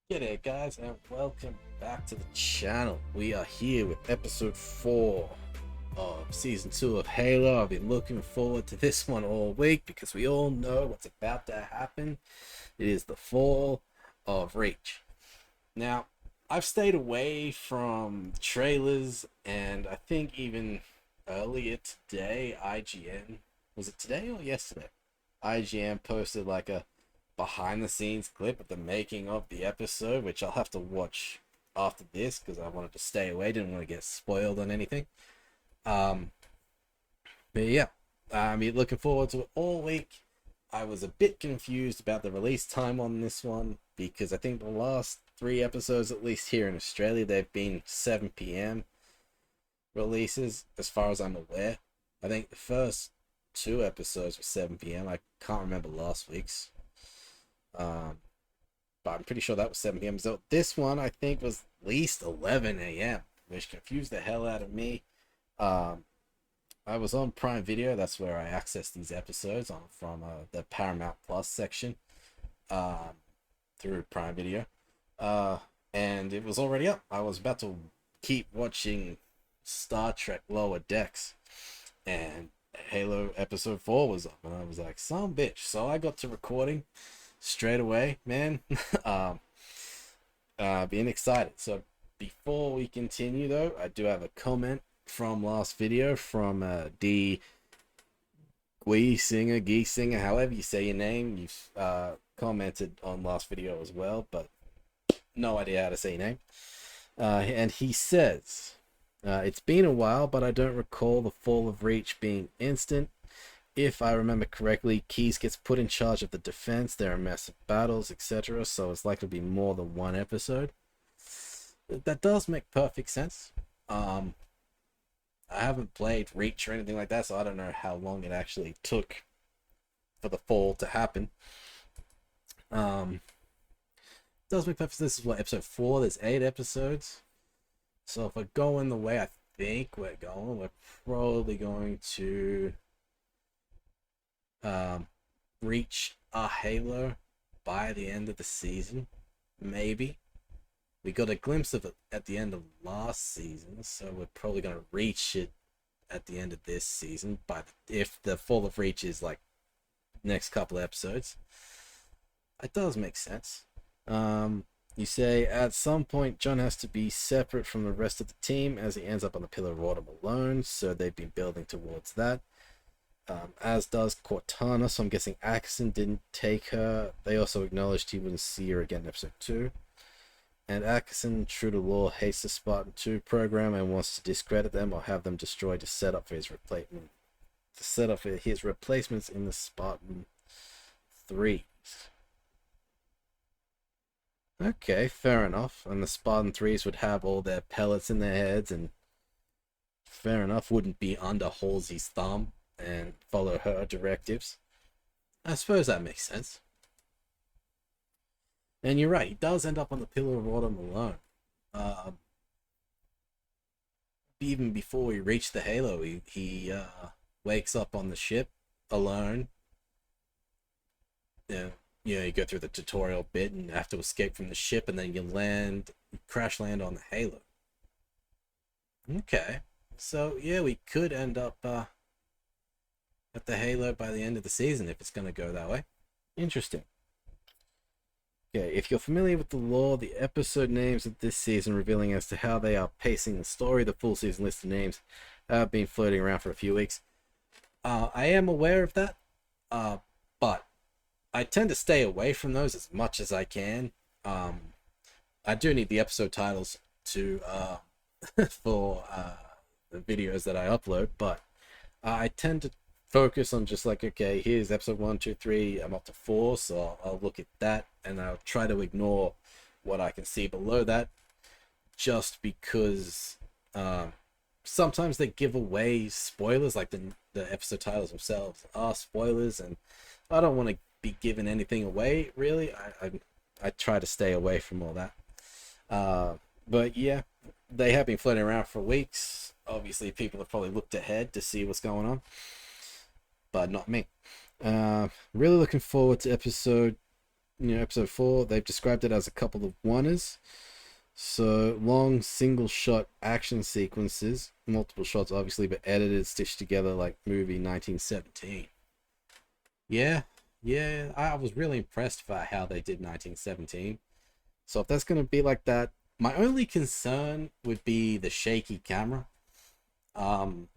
G'day guys and welcome back to the channel. We are here with episode 4 of season 2 of Halo. I've been looking forward to this one all week because we all know what's about to happen. It is the fall of Reach. Now, I've stayed away from trailers, and I think even earlier today, IGN, was it today or yesterday? IGN posted like a behind the scenes clip of the making of the episode, which I'll have to watch after this because I wanted to stay away, didn't want to get spoiled on anything. Um, but yeah, I mean, looking forward to it all week. I was a bit confused about the release time on this one because I think the last 3 episodes, at least here in Australia, they've been 7 p.m. releases, as far as I'm aware. I think the first 2 episodes were 7 p.m. I can't remember last week's. Um, but I'm pretty sure that was 7 p.m. So this one I think was at least 11 a.m., which confused the hell out of me. Um, I was on Prime Video. That's where I accessed these episodes from the Paramount Plus section um, through Prime Video, uh, and it was already up. I was about to keep watching Star Trek Lower Decks, and Halo Episode 4 was up, and I was like, "Some bitch!" So I got to recording straight away, man. um, Being excited. So before we continue, though, I do have a comment from last video from D Gee Singer, however you say your name. You've commented on last video as well, but no idea how to say your name. And he says, "It's been a while, but I don't recall the fall of Reach being instant. If I remember correctly, Keyes gets put in charge of the defense. There are massive battles, etc. So it's likely to be more than one episode." That does make perfect sense. Um, I haven't played Reach or anything like that, so I don't know how long it actually took for the fall to happen. Um, does make perfect sense. This is what, episode 4? There's 8 episodes. So if we're going the way I think we're going, we're probably going to um, reach a Halo by the end of the season, maybe. We got a glimpse of it at the end of last season, so we're probably going to reach it at the end of this season. But if the fall of Reach is like next couple of episodes, it does make sense. You say at some point John has to be separate from the rest of the team as he ends up on the Pillar of Autumn alone, so they've been building towards that. As does Cortana, so I'm guessing Axon didn't take her. They also acknowledged he wouldn't see her again in episode 2. And Axon, true to law, hates the Spartan 2 program and wants to discredit them or have them destroyed to set up for his replacement. To set up for his replacements in the Spartan 3s. Okay, fair enough. And the Spartan 3s would have all their pellets in their heads, and fair enough, wouldn't be under Halsey's thumb and follow her directives. I suppose that makes sense. And you're right, he does end up on the Pillar of Autumn alone. Even before we reach the Halo, he wakes up on the ship alone. You go through the tutorial bit and have to escape from the ship, and then you crash land on the Halo. Okay, so yeah, we could end up at the Halo by the end of the season if it's going to go that way. Interesting. Okay, if you're familiar with the lore, the episode names of this season revealing as to how they are pacing the story, the full season list of names have been floating around for a few weeks. I am aware of that, but I tend to stay away from those as much as I can. I do need the episode titles to for the videos that I upload, but I tend to focus on just like, okay, here's episode 1, 2, 3. I'm up to 4, so I'll look at that and I'll try to ignore what I can see below that, just because sometimes they give away spoilers, like the episode titles themselves are spoilers, and I don't want to be giving anything away, really. I try to stay away from all that. But yeah, they have been floating around for weeks. Obviously, people have probably looked ahead to see what's going on, but not me. Really looking forward to episode episode 4, they've described it as a couple of oneers. So long single shot action sequences, multiple shots obviously, but edited, stitched together like movie 1917. Yeah, yeah, I was really impressed by how they did 1917. So if that's gonna be like that, my only concern would be the shaky camera. Um,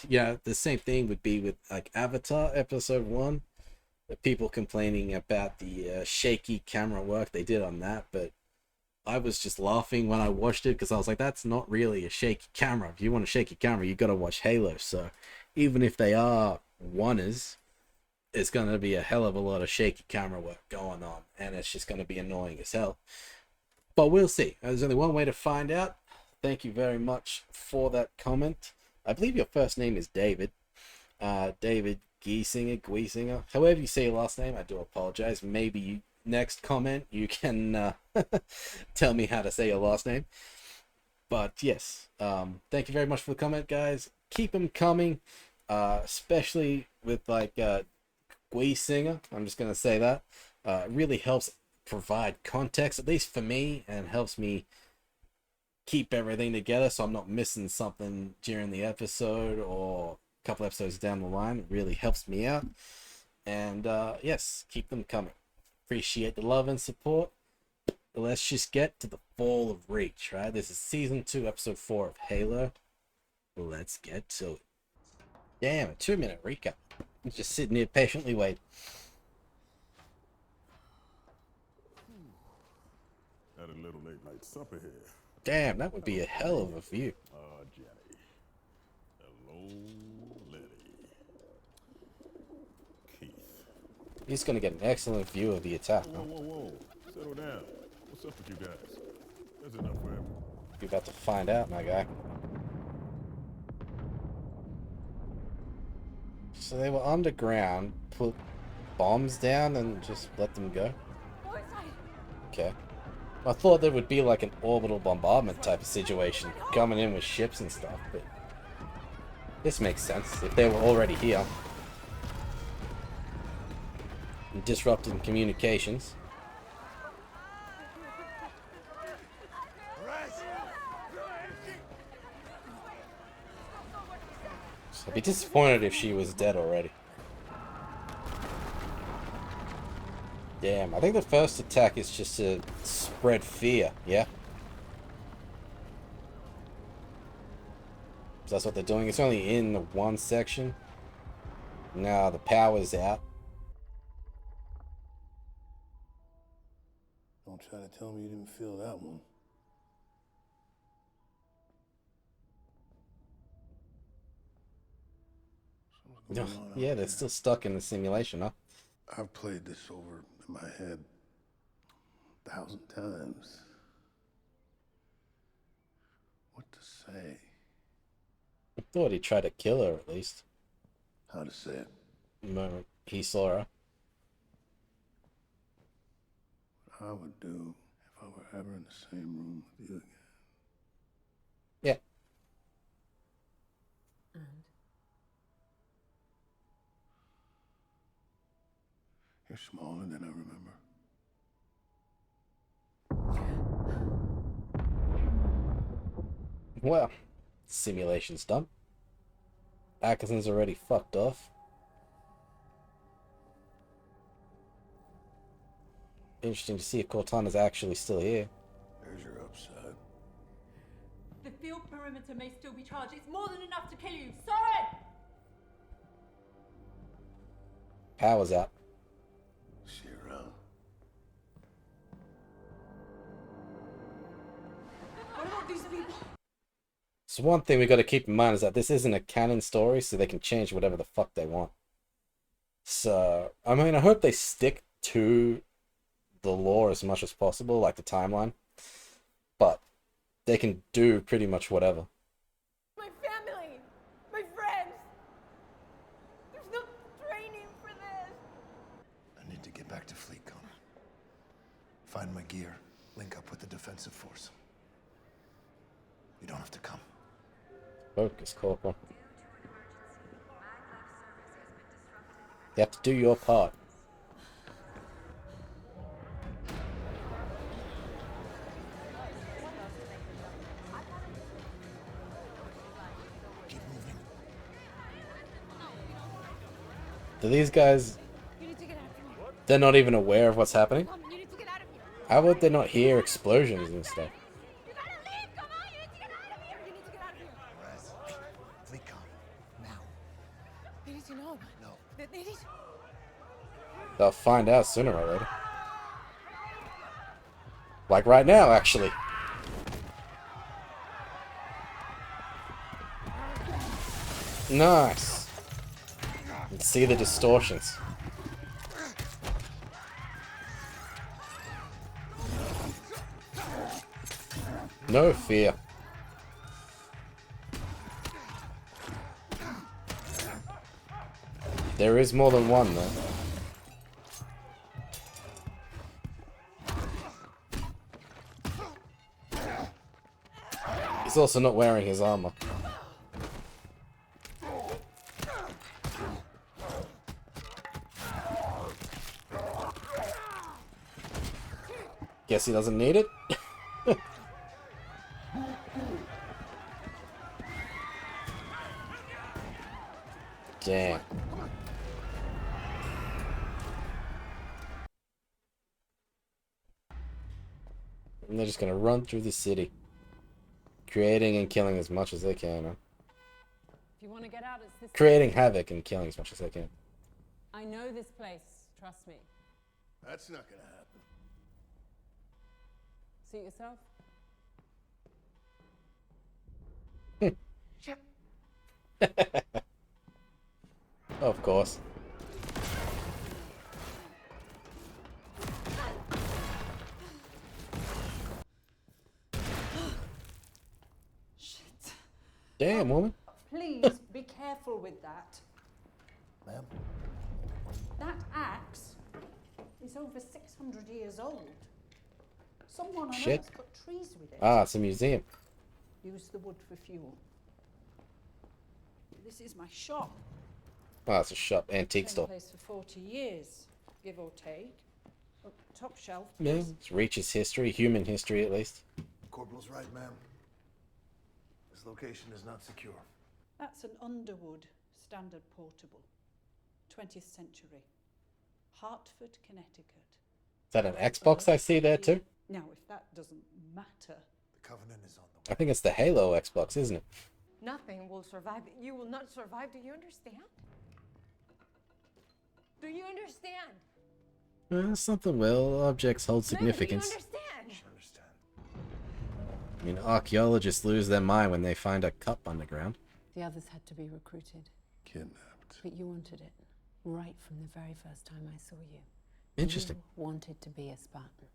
yeah, the same thing would be with like Avatar Episode 1. The people complaining about the shaky camera work they did on that, but I was just laughing when I watched it because I was like, that's not really a shaky camera. If you want a shaky camera, you gotta watch Halo. So even if they are oneers, it's gonna be a hell of a lot of shaky camera work going on, and it's just gonna be annoying as hell. But we'll see. There's only one way to find out. Thank you very much for that comment. I believe your first name is David. David Giesinger, however you say your last name. I do apologize. Maybe you, next comment you can tell me how to say your last name. But yes, thank you very much for the comment, guys. Keep them coming, especially with like Giesinger. I'm just gonna say that it really helps provide context, at least for me, and helps me keep everything together so I'm not missing something during the episode or a couple episodes down the line. It really helps me out. And yes, keep them coming. Appreciate the love and support. Let's just get to the Fall of Reach, right? This is season 2, episode 4 of Halo. Let's get to it. Damn, a 2-minute recap. I'm just sitting here patiently waiting. Had a little late night supper here. Damn, that would be a hell of a view. Jenny. Hello, Letty. Keith. He's gonna get an excellent view of the attack. Whoa. Settle down. What's up with you guys? That's enough for everyone. You're about to find out, my guy. So they were underground, put bombs down and just let them go? Okay. I thought there would be like an orbital bombardment type of situation, coming in with ships and stuff, but this makes sense if they were already here. And disrupting communications. So I'd be disappointed if she was dead already. Damn, I think the first attack is just to spread fear, yeah? So that's what they're doing. It's only in the one section. Now the power's out. Don't try to tell me you didn't feel that one. No, yeah, they're still stuck in the simulation, huh? I've played this over in my head 1,000 times. What to say? I thought he tried to kill her at least. How to say it? The moment he saw her. What I would do if I were ever in the same room with you again. Yeah. And? You're smaller than I remember. Well, simulation's done. Atkinson's already fucked off. Interesting to see if Cortana's actually still here. There's your upside. The field perimeter may still be charged. It's more than enough to kill you. Sorry! Power's out. See you around. What about these people? So one thing we got to keep in mind is that this isn't a canon story, so they can change whatever the fuck they want. So, I mean, I hope they stick to the lore as much as possible, like the timeline. But they can do pretty much whatever. My family! My friends! There's no training for this! I need to get back to Fleet Cone. Find my gear. Link up with the defensive force. You don't have to come. Focus, Corporal. You have to do your part. Do these guys... You need to get out of here. They're not even aware of what's happening? Come, you need to get out of here. How would they not hear explosions and stuff? You gotta leave. Come on, you need to get out of here. You need to get out of here. Perez, fleet com. Now. They need to know. No. They need. They'll find out sooner or later. Like right now, actually. Nice. And see the distortions. No fear. There is more than one, though. He's also not wearing his armor. Guess he doesn't need it. Damn. And they're just gonna run through the city, creating and killing as much as they can. Huh? If you want to get out, it's this. Creating havoc and killing as much as they can. I know this place. Trust me. That's not gonna happen. Suit yourself. Of course. Shit. Damn, woman. Please be careful with that. Ma'am? That axe is over 600 years old. Someone on Shit. Earth cut trees with it. Ah, it's a museum. Use the wood for fuel. This is my shop. Ah, it's a shop, antique Been in store. place for 40 years, give or take. Look, top shelf. Yeah, please. it reaches history, human history at least. Corporal's right, ma'am. This location is not secure. That's an Underwood standard portable. 20th century. Hartford, Connecticut. Is that an Xbox I see there too? Now, if that doesn't matter. The Covenant is on the I way. think it's the Halo Xbox, isn't it? Nothing will survive. You will not survive. Do you understand? Do you understand? Something will. Objects hold Ma'am, do you significance. understand? I understand. I mean, archaeologists lose their mind when they find a cup underground. The others had to be recruited, Kidnapped. but you wanted it right from the very first time I saw you. Interesting. You wanted to be a Spartan.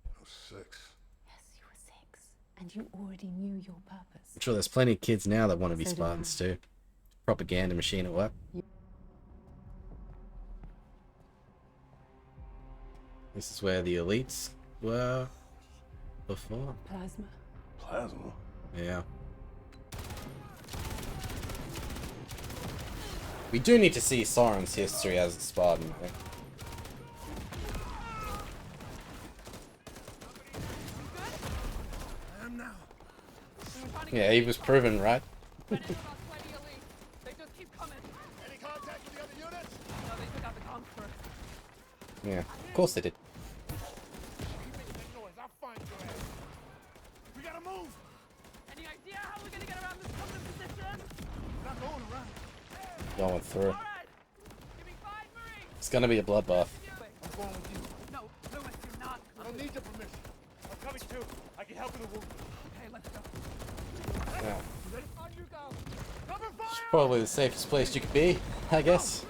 I was 6. Yes, you were 6, and you already knew your purpose. I'm sure there's plenty of kids now that want to be So do Spartans I. too. Propaganda machine at work. This is where the elites were before. Plasma. Plasma? Yeah. We do need to see Soren's history as a Spartan, I think. I am now. Yeah, he was proven right. They just keep coming. Any contact with the other units? No, they took out the comms first. Yeah, of course they did. Keep making that noise. I'll find your ass. We gotta move. Any idea how we're gonna get around this Covenant position? We're not going around. Going through. All right. Give me 5 Marines. It's gonna be a bloodbath. I'm going with you. No, Lewis, you're not. I don't need your permission. I'm coming too. I can help with the wounded. Okay, let's go. Yeah. On you go. Cover fire! It's probably the safest place you could be, I guess.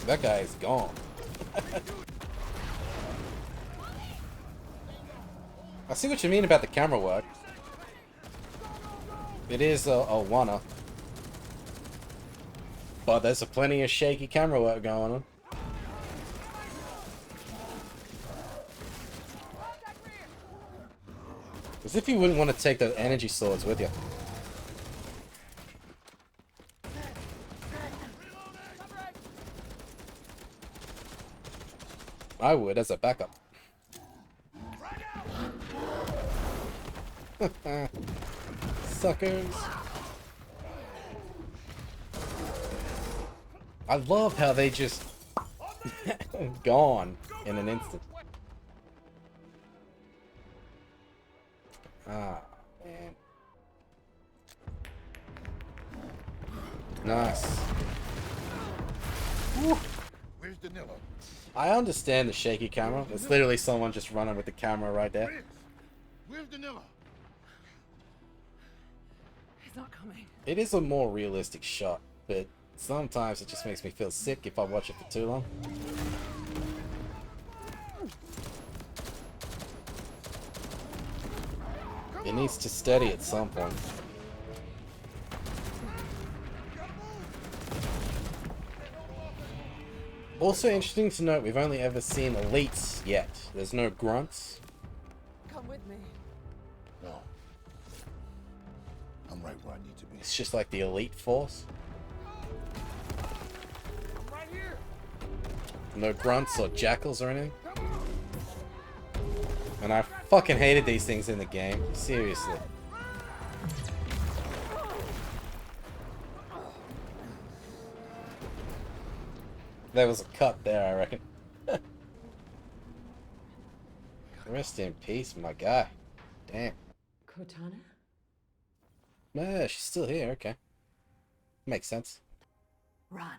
That guy is gone. I see what you mean about the camera work. It is a wanna. But there's a plenty of shaky camera work going on. As if you wouldn't want to take the energy swords with you. I would as a backup. Suckers. I love how they just gone in an instant. Ah, man. Nice. Woo. Where's Danilo? I understand the shaky camera. It's literally someone just running with the camera right there. Where's Danilo? He's not coming. It is a more realistic shot, but sometimes it just makes me feel sick if I watch it for too long. It needs to steady at some point. Also interesting to note, we've only ever seen elites yet. There's no grunts. Come with me. No. I'm right where I need to be. It's just like the elite force. I'm right here. No grunts or jackals or anything. And I fucking hated these things in the game. Seriously. There was a cut there, I reckon. Rest in peace, my guy. Damn. Cortana? Yeah, she's still here, okay. Makes sense. Run.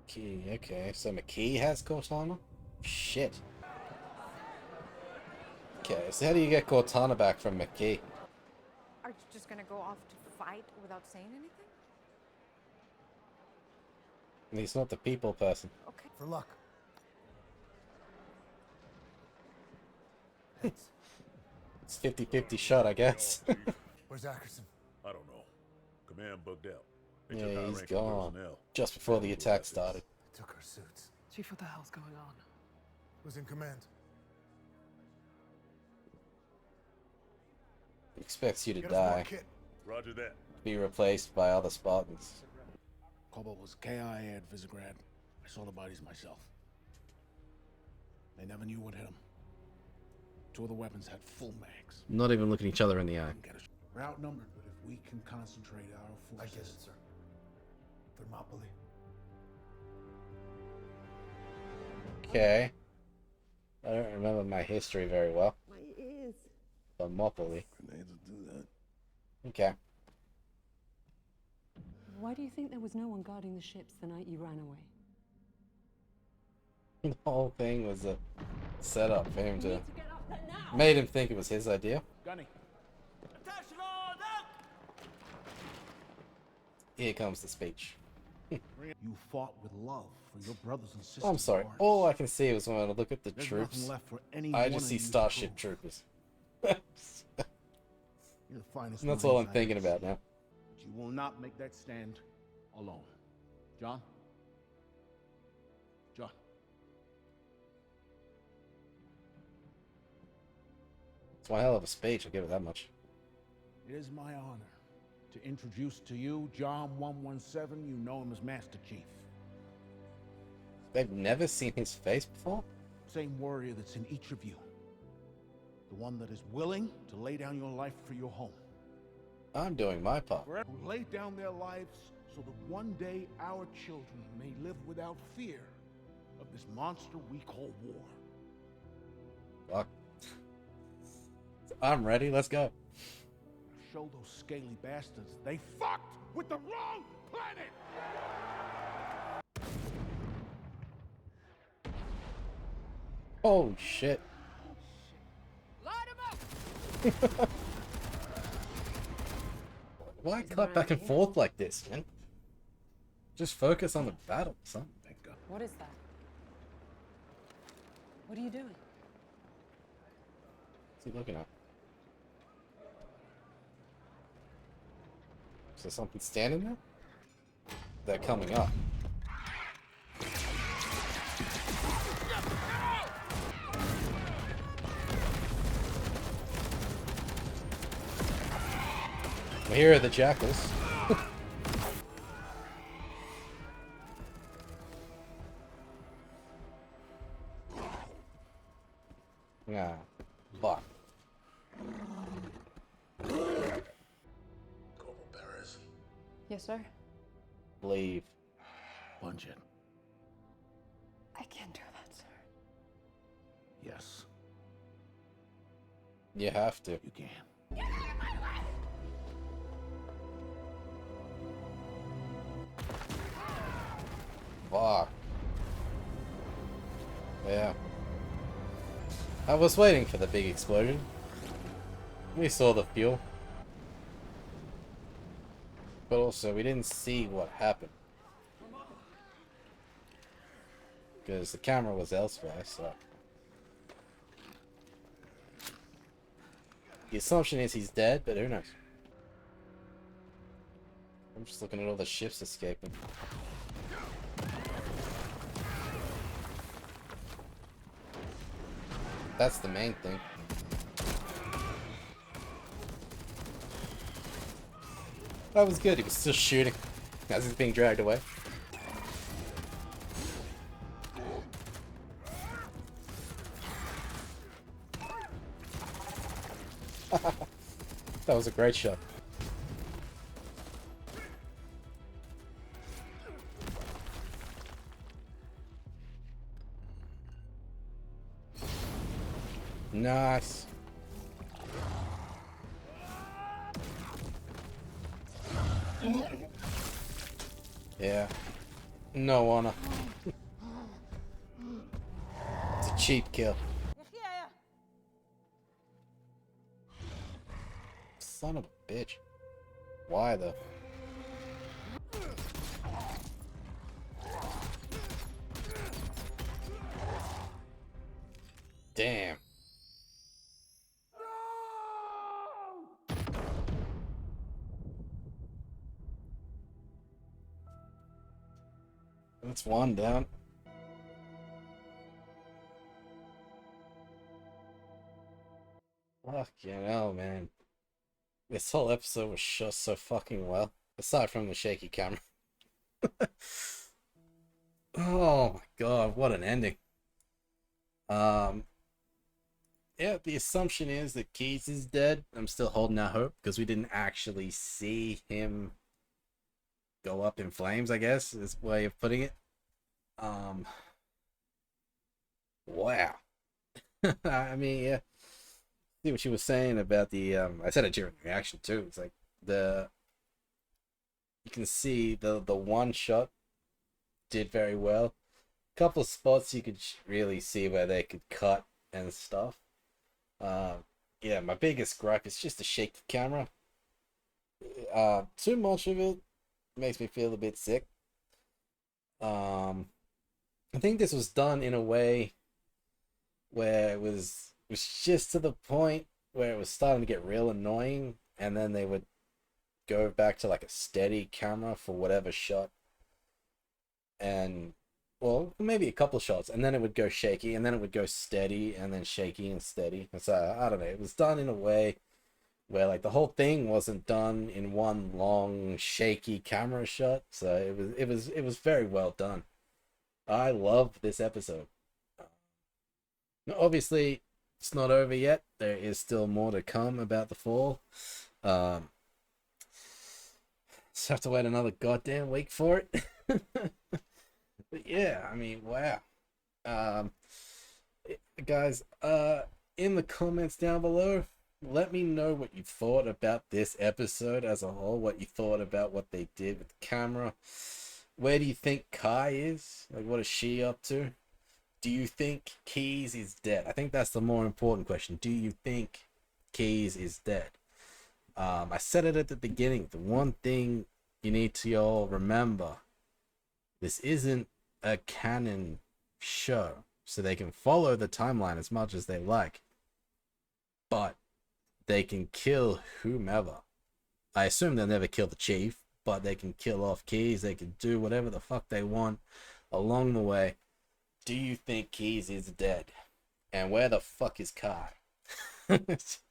Key, okay. So McKee has Cortana? Shit. Okay, so how do you get Cortana back from McKee? Are you just gonna go off to fight without saying anything? He's not the people person. Okay. For luck. It's 50-50 shot, I guess. Where's Ackerson? I don't know. Command bugged out. Yeah, took high he's ranking gone. personnel. Just before the attack started. They took our suits. Chief, what the hell's going on? Who's in command? He expects you to Get us more die. kit. Roger that. Be replaced by other Spartans. Cobalt was KIA at Visegrad. I saw the bodies myself. They never knew what hit them. Two of the weapons had full mags. Not even looking each other in the eye. Get us. We're outnumbered, but if we can concentrate our I forces... get it, sir. Thermopylae. Okay. I don't remember my history very well. My ears. Thermopylae. Grenades will do that. Okay. Why do you think there was no one guarding the ships the night you ran away? The whole thing was a setup for him to... Get up there now! Made him think it was his idea. Gunny. Here comes the speech. You fought with love for your brothers and sisters. I'm sorry. in Mars. All I can see was when I look at the There's troops, nothing left for any I one just of see you to Starship prove. Troopers. You're the finest And that's all I'm Marines I thinking ever about seen. now. But you will not make that stand alone. John? John. It's one hell of a speech, I'll give it that much. It is my honor to introduce to you John 117. You know him as Master Chief. They've never seen his face before? Same warrior that's in each of you. The one that is willing to lay down your life for your home. I'm doing my part. Who laid down their lives so that one day our children may live without fear of this monster we call war. Fuck. I'm ready, let's go. Show those scaly bastards they fucked with the wrong planet! Oh shit. Light him up! Why cut back and forth like this, man? Just focus on the battle, son. What is that? What are you doing? What's he looking at? Is there something standing there? They're coming up. Well, here are the jackals. Ah, fuck. Yes, sir. Leave. Punch it. I can't do that, sir. Yes, You have to. you can. Fuck. Yeah. I was waiting for the big explosion. We saw the fuel. But also, we didn't see what happened. Because the camera was elsewhere, so... The assumption is he's dead, but who knows? I'm just looking at all the ships escaping. That's the main thing. That was good, he was still shooting as he's being dragged away. That was a great shot. Nice. Yeah. No honor. It's a cheap kill. Son of a bitch. Why though? Damn. That's one down. Fucking hell, man. This whole episode was shot so fucking well. Aside from the shaky camera. Oh my god, what an ending. Yeah, the assumption is that Keyes is dead. I'm still holding out hope because we didn't actually see him go up in flames, I guess, is a way of putting it. Wow. I mean, yeah. See what she was saying about the I said it during the reaction too. It's like you can see the one shot did very well. A couple of spots you could really see where they could cut and stuff. Yeah, my biggest gripe is just the shaky camera. Too much of it makes me feel a bit sick. I think this was done in a way where it was just to the point where it was starting to get real annoying, and then they would go back to like a steady camera for whatever shot, and well, maybe a couple shots, and then it would go shaky, and then it would go steady, and then shaky and steady. And so I don't know, it was done in a way where like the whole thing wasn't done in one long shaky camera shot, so it was very well done. I love this episode. Obviously, it's not over yet. There is still more to come about the fall. Just have to wait another goddamn week for it. But yeah, I mean, wow. Guys, in the comments down below, let me know what you thought about this episode as a whole. What you thought about what they did with the camera. Where do you think Kai is? Like, what is she up to? Do you think Keyes is dead? I think that's the more important question. Do you think Keyes is dead? I said it at the beginning. The one thing you need to all remember, this isn't a canon show, so they can follow the timeline as much as they like, but they can kill whomever. I assume they'll never kill the chief, but they can kill off Keyes. They can do whatever the fuck they want along the way. Do you think Keyes is dead? And where the fuck is Kai? If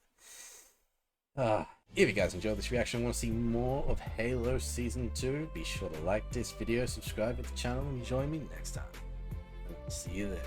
you guys enjoyed this reaction and want to see more of Halo Season 2, be sure to like this video, subscribe to the channel, and join me next time. See you there.